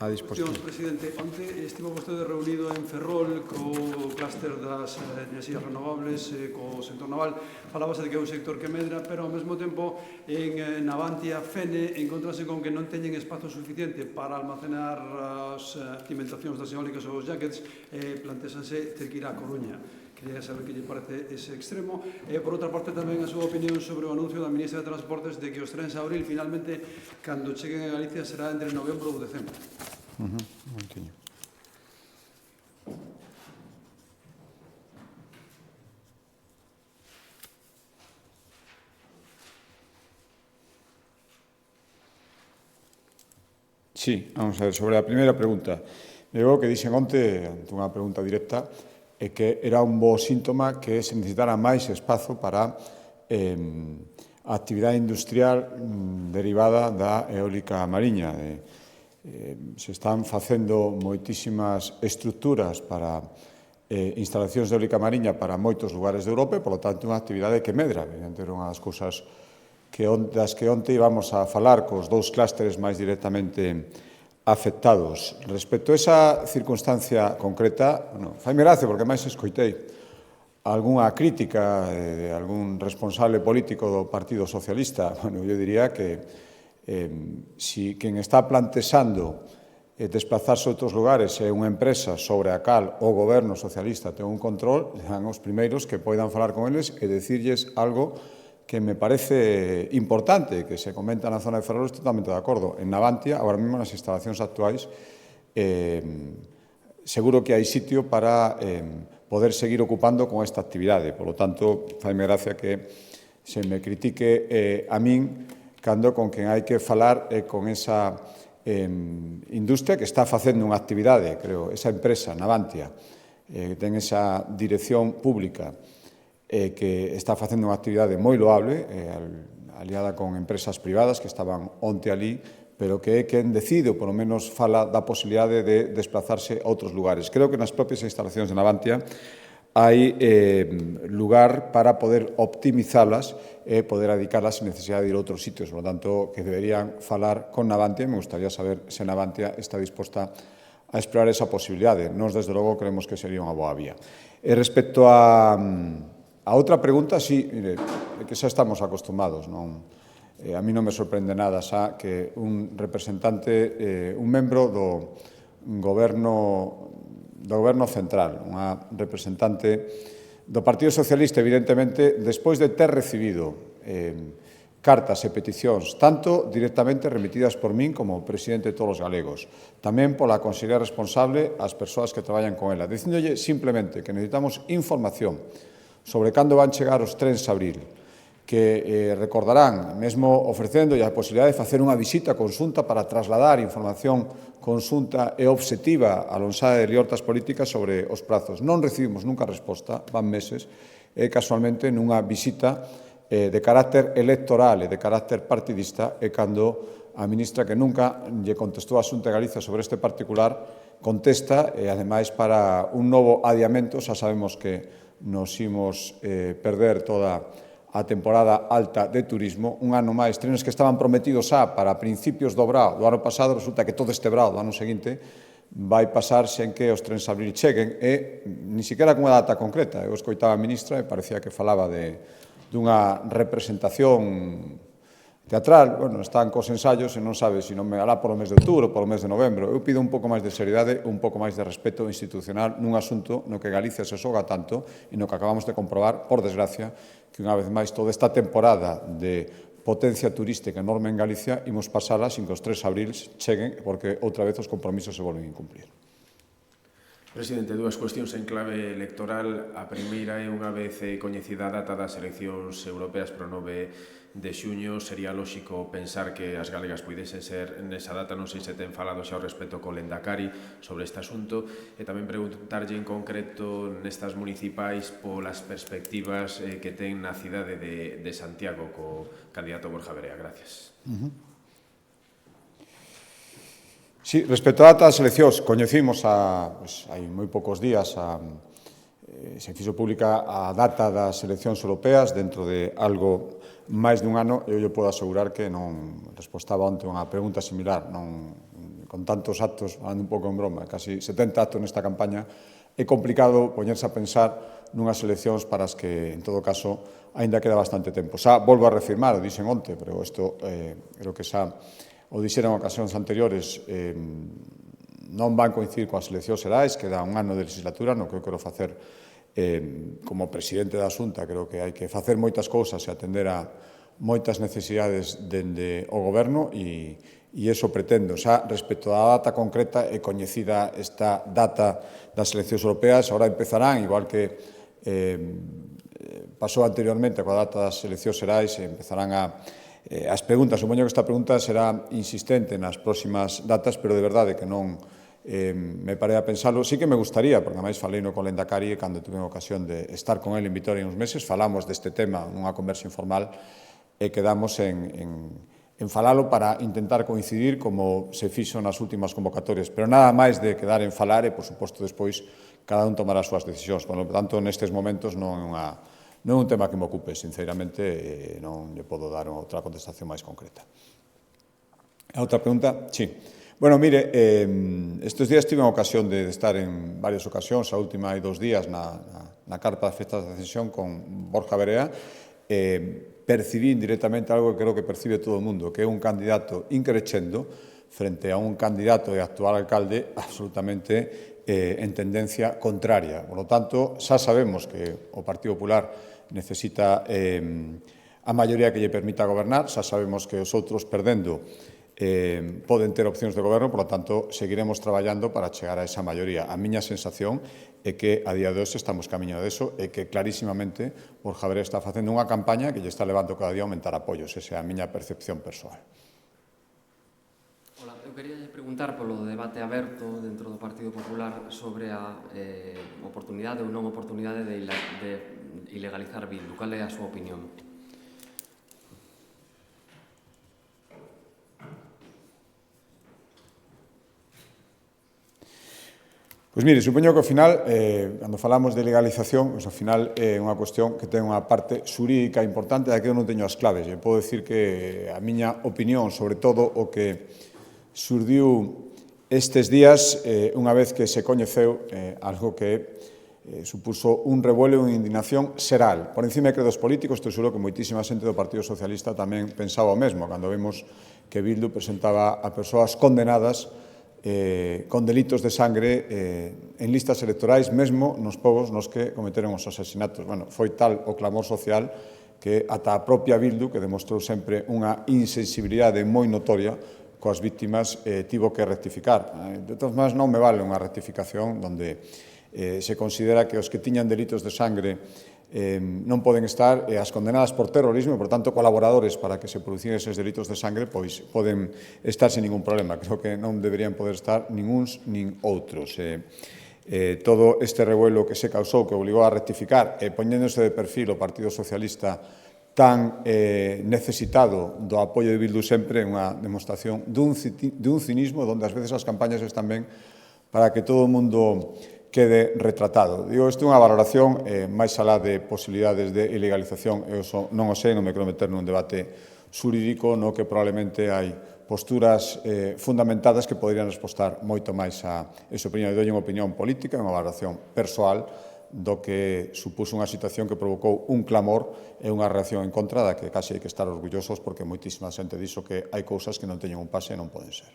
A disposición. Presidente, onte estivo vostede reunido en Ferrol co clúster das enerxías renovables, co sector naval. Falábase de que é un sector que medra, pero ao mesmo tempo en Navantia, Fene, encontrase con que non teñen espazo suficiente para almacenar as cimentacións das eólicas ou os jackets, plantésanse ter que ir á Coruña. Quería saber que lle parece ese extremo. Por outra parte, tamén a súa opinión sobre o anuncio da Ministra de Transportes de que os trens a abril, finalmente, cando cheguen a Galicia, será entre novembro ou decembro. Sí, vamos a ver, sobre a primeira pregunta. Eu que dixen onte, ante unha pregunta directa, é que era un bo síntoma que se necesitara máis espazo para a actividade industrial derivada da eólica mariña. Se están facendo moitísimas estructuras para instalacións de eólica mariña para moitos lugares de Europa e, polo tanto, unha actividade que medra. Evidente, era unha das cousas das que onte íbamos a falar cos dous clústeres máis directamente afectados. Respecto a esa circunstancia concreta, faime gracia porque máis escoitei algunha crítica de algún responsable político do Partido Socialista. Eu diría que si quen está plantexando desplazarse a outros lugares é unha empresa sobre a cal o goberno socialista ten un control, serán os primeiros que poidan falar con eles e decirlles algo que me parece importante, que se comenta na zona de Ferrol, estou totalmente de acordo. En Navantia, agora mesmo nas instalacións actuais, seguro que hai sitio para poder seguir ocupando con esta actividade. Por lo tanto, faime gracia que se me critique a min cando con quen hai que falar con esa industria que está facendo unha actividade, creo, esa empresa, Navantia, ten esa dirección pública, que está facendo unha actividade moi loable, aliada con empresas privadas que estaban onte ali, pero que é quen decide, ou polo menos fala da posibilidade de desplazarse a outros lugares. Creo que nas propias instalacións de Navantia hai lugar para poder optimizalas e poder adicarlas sin necesidade de ir a outros sitios. Por lo tanto, que deberían falar con Navantia. Me gustaría saber se Navantia está disposta a explorar esa posibilidade. Nos, desde logo, creemos que sería unha boa vía. Respecto a outra pregunta, sí, mire, que xa estamos acostumados, non? A mí non me sorprende nada xa que un representante, un membro do goberno central, unha representante do Partido Socialista, evidentemente, despois de ter recibido cartas e peticións, tanto directamente remitidas por min como presidente de todos os galegos, tamén pola conselleira responsable ás persoas que traballan con ela, dicíndolle simplemente que necesitamos información sobre cando van chegar os trens a abril, que recordarán, mesmo ofrecendo a posibilidade de facer unha visita conxunta para trasladar información conxunta e obxectiva a lonxada de liortas políticas sobre os prazos. Non recibimos nunca resposta, van meses, e casualmente nunha visita de carácter electoral e de carácter partidista e cando a ministra, que nunca lle contestou a Xunta de Galicia sobre este particular, contesta e, ademais, para un novo adiamento, xa sabemos que nos imos perder toda a temporada alta de turismo, un ano máis, trenes que estaban prometidos xa para principios do brao do ano pasado, resulta que todo este brao do ano seguinte vai pasar sen que os trens a abril cheguen e ni siquiera con unha data concreta. Eu escoitaba a ministra e parecía que falaba dunha representación teatral, bueno, están cos ensaios e non sabe se non me alá polo mes de outubro ou polo mes de novembro. Eu pido un pouco máis de seriedade, un pouco máis de respeto institucional nun asunto no que Galicia se xoga tanto e no que acabamos de comprobar, por desgracia, que unha vez máis toda esta temporada de potencia turística enorme en Galicia imos pasala sin que os 3 de abril cheguen porque outra vez os compromisos se volven a incumplir. Presidente, dúas cuestións en clave electoral. A primeira é unha vez coñecida a data das eleccións europeas para o 9 de xuño, sería lóxico pensar que as galegas puidesen ser nesa data. Non sei se ten falado xa ao respecto co Lendakari sobre este asunto, e tamén preguntarlle en concreto nestas municipais polas perspectivas que ten na cidade de Santiago co candidato Borja Verea. Gracias. Sí, respecto á data das eleccións, coñecimos hai moi poucos días se fixo pública a data das eleccións europeas dentro de algo máis dun ano. Eu lle podo asegurar que non respostaba onte unha pregunta similar, con tantos actos, falando un pouco en broma, casi 70 actos nesta campaña, é complicado poñerse a pensar nunhas eleccións para as que, en todo caso, aínda queda bastante tempo. Xa volvo a reafirmar, o dixen onte, pero isto creo que xa o dixeron en ocasións anteriores, non van coincidir coas eleccións xerais, queda un ano de legislatura, no que eu quero facer como presidente da Xunta. Creo que hai que facer moitas cousas e atender a moitas necesidades dende o Goberno e iso pretendo. Xa, respecto á data concreta, é coñecida esta data das eleccións europeas, agora empezarán, igual que pasou anteriormente coa data das eleccións xerais, empezarán as preguntas. Supoño que esta pregunta será insistente nas próximas datas, pero de verdade que non me parei a pensalo. Sí que me gustaría, porque ademais falei no con Lendakari cando tuve a ocasión de estar con él en Vitoria uns meses, falamos deste tema nunha conversa informal e quedamos en falalo para intentar coincidir como se fixo nas últimas convocatorias, pero nada máis de quedar en falar e, por suposto, despois cada un tomará as súas decisións. Por lo tanto, nestes momentos non é un tema que me ocupe, sinceramente, non lle podo dar outra contestación máis concreta. A outra pregunta? Sí. Bueno, mire, estes días tive a ocasión de estar en varias ocasións, a última hai 2 días na carpa das festas de Ascensión con Borja Verea, percibín directamente algo que creo que percibe todo o mundo, que é un candidato increchendo frente a un candidato e actual alcalde absolutamente en tendencia contraria. Por lo tanto, xa sabemos que o Partido Popular necesita a maioría que lle permita gobernar, xa sabemos que os outros perdendo poden ter opcións de goberno, por lo tanto, seguiremos traballando para chegar a esa maioría. A miña sensación é que a día de hoxe estamos camiño deso e que clarísimamente Borja Verea está facendo unha campaña que lle está levando cada día a aumentar apoios. Esa é a miña percepción persoal. Ola, eu quería preguntar polo debate aberto dentro do Partido Popular sobre a oportunidade ou non oportunidade de ilegalizar Bildu. Cal é a súa opinión? Pois mire, supoño que ao final, cando falamos de legalización, ao final é unha cuestión que ten unha parte xurídica importante da que eu non teño as claves. Eu podo dicir que a miña opinión, sobre todo o que surdiu estes días, unha vez que se coñeceu algo que supuso un revuelo e unha indignación xeral. Por encima de credos políticos, estou seguro que moitísima xente do Partido Socialista tamén pensaba o mesmo, cando vemos que Bildu presentaba a persoas condenadas con delitos de sangre en listas electorais, mesmo nos povos nos que cometeron os asesinatos. Bueno, foi tal o clamor social que ata a propia Bildu, que demostrou sempre unha insensibilidade moi notoria coas víctimas, tivo que rectificar. De todas maneras, non me vale unha rectificación onde se considera que os que tiñan delitos de sangre non poden estar, as condenadas por terrorismo, por tanto, colaboradores para que se producían eses delitos de sangre, pois poden estar sin ningún problema. Creo que non deberían poder estar nin uns nin outros. Todo este revuelo que se causou, que obligou a rectificar, poñéndose de perfil o Partido Socialista tan necesitado do apoio de Bildu sempre, é unha demostración dun cinismo onde ás veces as campañas están ben para que todo o mundo quede retratado. Digo, isto é unha valoración máis alá de posibilidades de ilegalización. Eu non o sei, non me quero meter nun debate xurídico no que probablemente hai posturas fundamentadas que poderían respostar moito máis a esa opinión. Eu dou unha opinión política, unha valoración persoal do que supuso unha situación que provocou un clamor e unha reacción en contra da que casi hai que estar orgullosos porque moitísima xente dixo que hai cousas que non teñen un pase e non poden ser.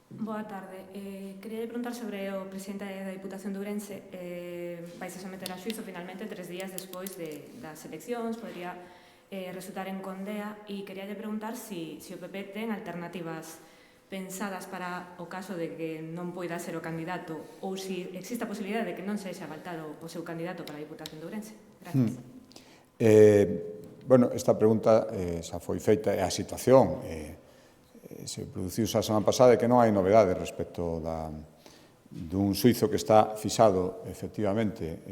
Boa tarde. Quería preguntar sobre o presidente da Diputación de Ourense. Vais a someter a xuizo finalmente 3 días despois das eleccións, podría resultar en condea, e quería preguntar se o PP ten alternativas pensadas para o caso de que non poida ser o candidato ou se existe a posibilidade de que non sexa Baltar o seu candidato para a Diputación de Ourense. Gracias. Bueno, esta pregunta xa foi feita, e a situación se produciu a semana pasada e que non hai novedade respecto dun xuizo que está fixado efectivamente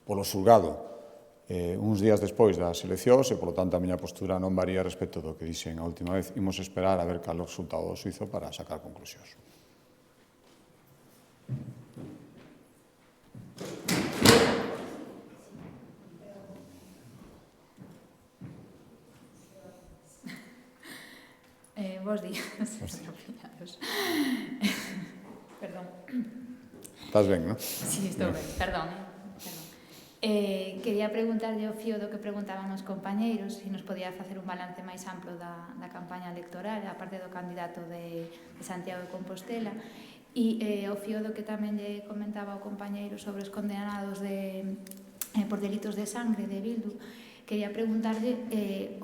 polo xulgado uns días despois das eleccións e, polo tanto, a miña postura non varía respecto do que dixen a última vez. Imos esperar a ver cal o resultado do xuizo para sacar conclusións. Bos días, Perdón. Estás ben, non? Sí, estou ben. Perdón. Quería preguntarlle ao fío do que preguntaban os compañeiros se nos podía facer un balance máis amplo da campaña electoral, a parte do candidato de Santiago de Compostela, e ao fío do que tamén lle comentaba o compañeiro sobre os condenados por delitos de sangre de Bildu. Quería preguntarlle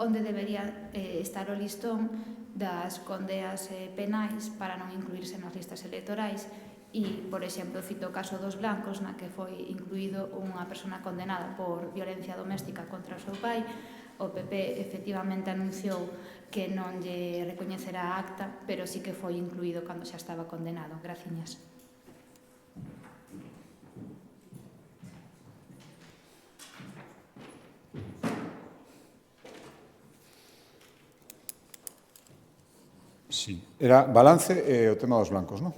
onde debería estar o listón das condeas penais para non incluírse nas listas electorais e, por exemplo, cito o caso dos blancos, na que foi incluído unha persona condenada por violencia doméstica contra o seu pai. O PP efectivamente anunciou que non lle recoñecerá a acta, pero sí que foi incluído cando xa estaba condenado. Graciñas. Sí. Era balance e o tema dos blancos, non?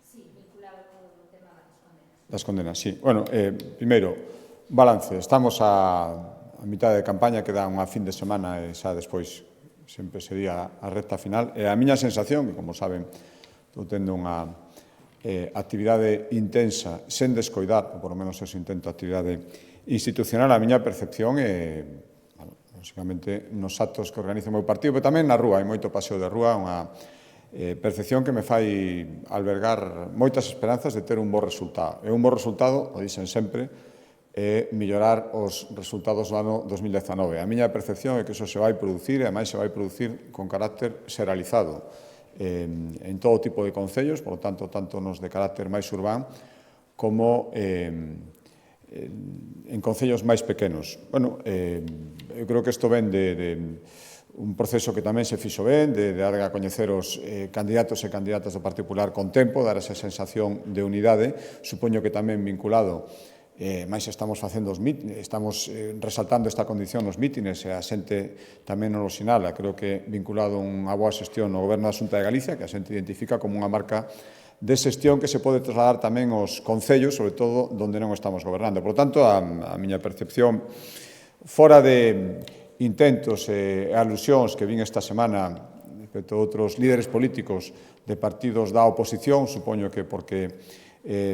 Sí, vinculado co tema das condenas. Das condenas, sí. Bueno, primeiro, balance. Estamos a mitad de campaña, queda unha fin de semana e xa despois sempre sería a recta final. E a miña sensación, que como saben, estou tendo unha actividade intensa, sen descoidar, ou por lo menos eso intento, actividade institucional, a miña percepción é basicamente nos actos que organiza o meu partido, pero tamén na rúa, hai moito paseo de rúa, unha percepción que me fai albergar moitas esperanzas de ter un bo resultado. E un bo resultado, o dicen sempre, é mellorar os resultados do ano 2019. A miña percepción é que iso se vai producir, e ademais se vai producir con carácter xeralizado en todo tipo de concellos, por lo tanto, tanto nos de carácter máis urbán como en concellos máis pequenos. Bueno, eu creo que isto ven de un proceso que tamén se fixo ben, de dar a coñecer os candidatos e candidatas do Partido Popular con tempo, dar esa sensación de unidade. Supoño que tamén vinculado, máis estamos facendo estamos resaltando esta condición nos mítines e a xente tamén non o sinala. Creo que vinculado a unha boa xestión no Goberno da Xunta de Galicia, que a xente identifica como unha marca de xestión que se pode trasladar tamén aos concellos, sobre todo onde non estamos gobernando. Por lo tanto, a miña percepción, fora de intentos e alusións que vin esta semana respecto a outros líderes políticos de partidos da oposición, supoño que porque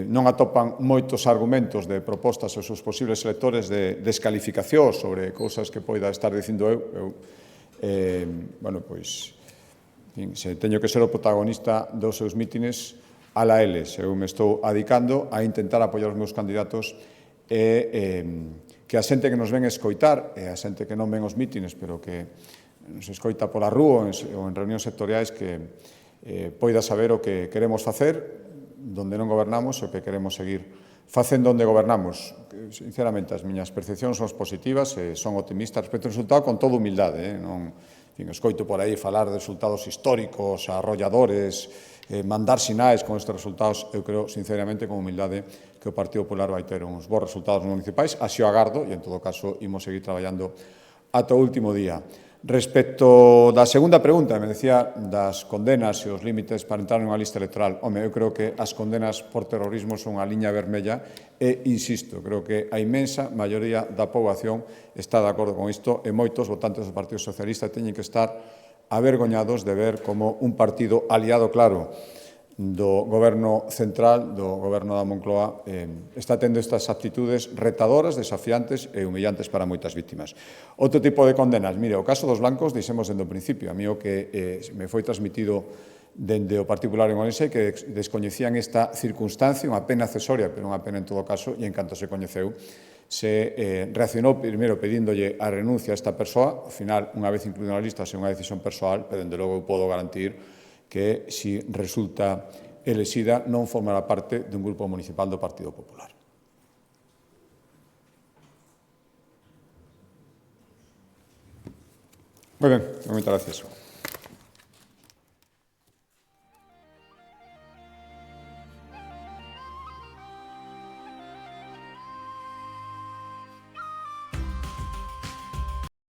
non atopan moitos argumentos de propostas aos seus posibles electores de descalificación sobre cousas que poida estar dicindo eu, bueno, pois, se teño que ser o protagonista dos seus mítines, ala eles. Eu me estou adicando a intentar apoiar os meus candidatos e que a xente que nos ven escoitar, e a xente que non ven os mítines, pero que nos escoita pola rúa ou en reunións sectoriais, que poida saber o que queremos facer, donde non gobernamos, e o que queremos seguir facendo onde gobernamos. Sinceramente, as miñas percepcións son positivas e son optimistas respecto ao resultado, con toda humildade. Non escoito por aí falar de resultados históricos, arrolladores, mandar sinais con estes resultados. Eu creo, sinceramente, con humildade, que o Partido Popular vai ter uns bons resultados municipais. Así o agardo e, en todo caso, imos seguir traballando ata o último día. Respecto da segunda pregunta, me decía das condenas e os límites para entrar nunha lista electoral. Home, eu creo que as condenas por terrorismo son unha liña vermella e, insisto, creo que a inmensa maioría da poboación está de acordo con isto e moitos votantes do Partido Socialista teñen que estar avergoñados de ver como un partido aliado claro do Goberno central, do Goberno da Moncloa, está tendo estas actitudes retadoras, desafiantes e humillantes para moitas vítimas. Outro tipo de condenas, mire, o caso dos blancos, dixemos dende o principio, a mí o que me foi transmitido dende o Partido Popular en Ourense que descoñecían esta circunstancia, unha pena accesoria, pero unha pena en todo caso, e en canto se coñeceu, se reaccionou primeiro pedíndolle a renuncia a esta persoa, ao final, unha vez incluído na lista, se unha decisión persoal, pero dende logo eu podo garantir que, si resulta elexida, non formará parte dun grupo municipal do Partido Popular. Moi ben, moitas gracias.